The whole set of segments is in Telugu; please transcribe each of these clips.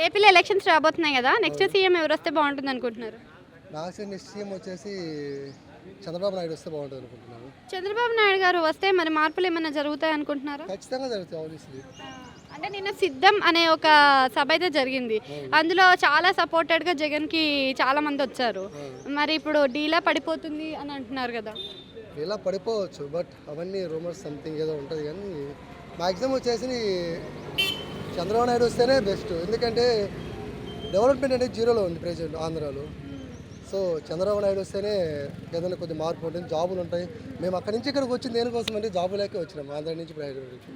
ఏపీలో ఎలక్షన్స్ రాబోతున్నాయి కదా, నెక్స్ట్ సీఎం ఎవరు వస్తే బాగుంటుంది అనుకుంటున్నారు? నాకు నెక్స్ట్ సీఎం వచ్చేసి చంద్రబాబు నాయుడు వస్తే బాగుంటుంది అనుకుంటున్నాను. చంద్రబాబు నాయుడు గారు వస్తే మరి మార్పులు ఏమైనా జరుగుతాయి అనుకుంటున్నారా? ఖచ్చితంగా జరుగుతుంది ఆబ్వియస్లీ. అంటే నిన్న సిద్ధం అనే ఒక సభ అయితే జరిగింది, అందులో చాలా సపోర్టెడ్గా జగన్కి చాలా మంది వచ్చారు. మరి ఇప్పుడు డీలా పడిపోతుంది అని అంటున్నారు కదా. ఇలా పడిపోవచ్చు, బట్ అవన్నీ రూమర్స్ సంథింగ్ ఏదో ఉంటుంది. కానీ మ్యాక్సిమం వచ్చేసి చంద్రబాబు నాయుడు వస్తేనే బెస్ట్. ఎందుకంటే డెవలప్మెంట్ అనేది జీరోలో ఉంది ప్రెజెంట్ ఆంధ్రాలో. సో చంద్రబాబు నాయుడు వస్తేనే ఏదైనా కొద్ది మార్పు ఉంటుంది, జాబులు ఉంటాయి. మేము అక్కడి నుంచి ఇక్కడికి వచ్చింది దేనికోసం అంటే జాబులకే వచ్చినాం, ఆంధ్ర నుంచి ప్రైవేట్ నుంచి.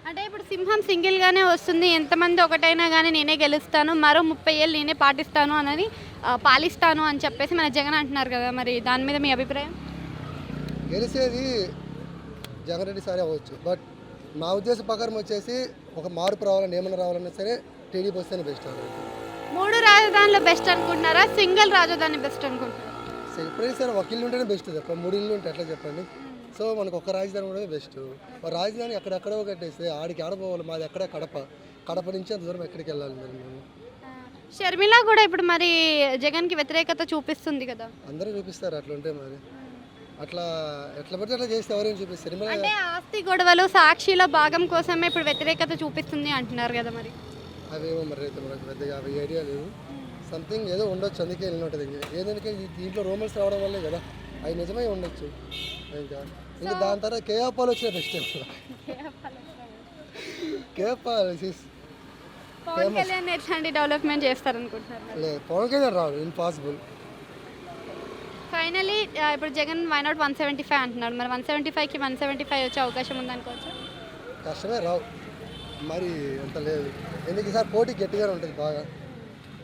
అంటే ఇప్పుడు సింహం సింగిల్గానే వస్తుంది, ఎంతమంది ఒకటైనా కానీ నేనే గెలుస్తాను, మరో 30 ఏళ్ళు నేనే పాటిస్తాను అని పాలిస్తాను అని చెప్పేసి మన జగన్ అంటున్నారు కదా. మరి దాని మీద మీ అభిప్రాయం? గెలిచేది జగన్ రెడ్డి సారే అవ్వచ్చు, బట్ నా ఉద్దేశ ప్రకారం వచ్చేసి ఒక మార్పు రావాలని ఏమైనా రావాలన్నా సరే టీడీపీ వస్తేనే బెస్ట్. 3 రాజధానులు బెస్ట్ అనుకుంటున్నారా, సింగిల్ రాజధాని బెస్ట్ అనుకుంటున్నారా? సో ఎప్పుడైనా సరే ఒక ఇల్లు ఉంటేనే బెస్ట్ తప్ప 3 ఇల్లు ఉంటే ఎట్లా చెప్పండి. సో మనకు ఒక రాజధాని కూడా బెస్ట్. ఒక రాజధాని ఎక్కడెక్కడో కట్టేస్తే ఆడికి ఆడపోవాలి. మాది ఎక్కడ కడప నుంచి అంత దూరం ఎక్కడికి వెళ్ళాలి మరి మేము. షర్మిల కూడా ఇప్పుడు మరి జగన్కి వ్యతిరేకత చూపిస్తుంది కదా. అందరూ చూపిస్తారు అట్లా ఉంటే మరి. అట్లా ఎట్లా పడితే అట్లా చేస్తే ఎవరైనా చూపిస్తారు. అంటే ఆస్తి గొడవలు సాక్షిలో భాగం కోసమే ఇప్పుడు వ్యతిరేకత చూపిస్తుంది అంటున్నారు కదా. మరి అవేమో మరి అయితే మనకు పెద్దగా అవి ఐడియా లేదు. సంథింగ్ ఏదో ఉండొచ్చు, అందుకే వెళ్ళి ఉంటుంది. ఏదంటే దీంట్లో రూమర్స్ రావడం వల్లే కదా, అవి నిజమై ఉండొచ్చు. ఇంకా దాని తర్వాత కేఆపాల్ వచ్చిన బెస్ట్. కేఆపాల్ పవన్ కళ్యాణ్ ఎట్లాంటి డెవలప్మెంట్ చేస్తారనుకుంటున్నారు? లేదు, పవన్ కళ్యాణ్ రాదు, ఇంపాసిబుల్. ఫైనలీ ఇప్పుడు జగన్ వై నాట్ 175 అంటున్నాడు. మరి 175కి 175 వచ్చే అవకాశం ఉందనుకోవచ్చు? కష్టమే, రావు మరి అంత లేదు. ఎందుకు ఈసారి పోటీ గట్టిగానే ఉంటుంది బాగా.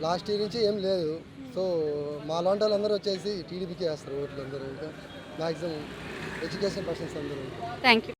లాస్ట్ ఇయర్ నుంచి ఏం లేదు. సో మా లాంటి వాళ్ళందరూ వచ్చేసి టీడీపీకి వేస్తారు ఓట్లు అందరూ. ఇంకా మ్యాక్సిమం ఎడ్యుకేషన్ పర్సన్స్ అందరూ. Thank you.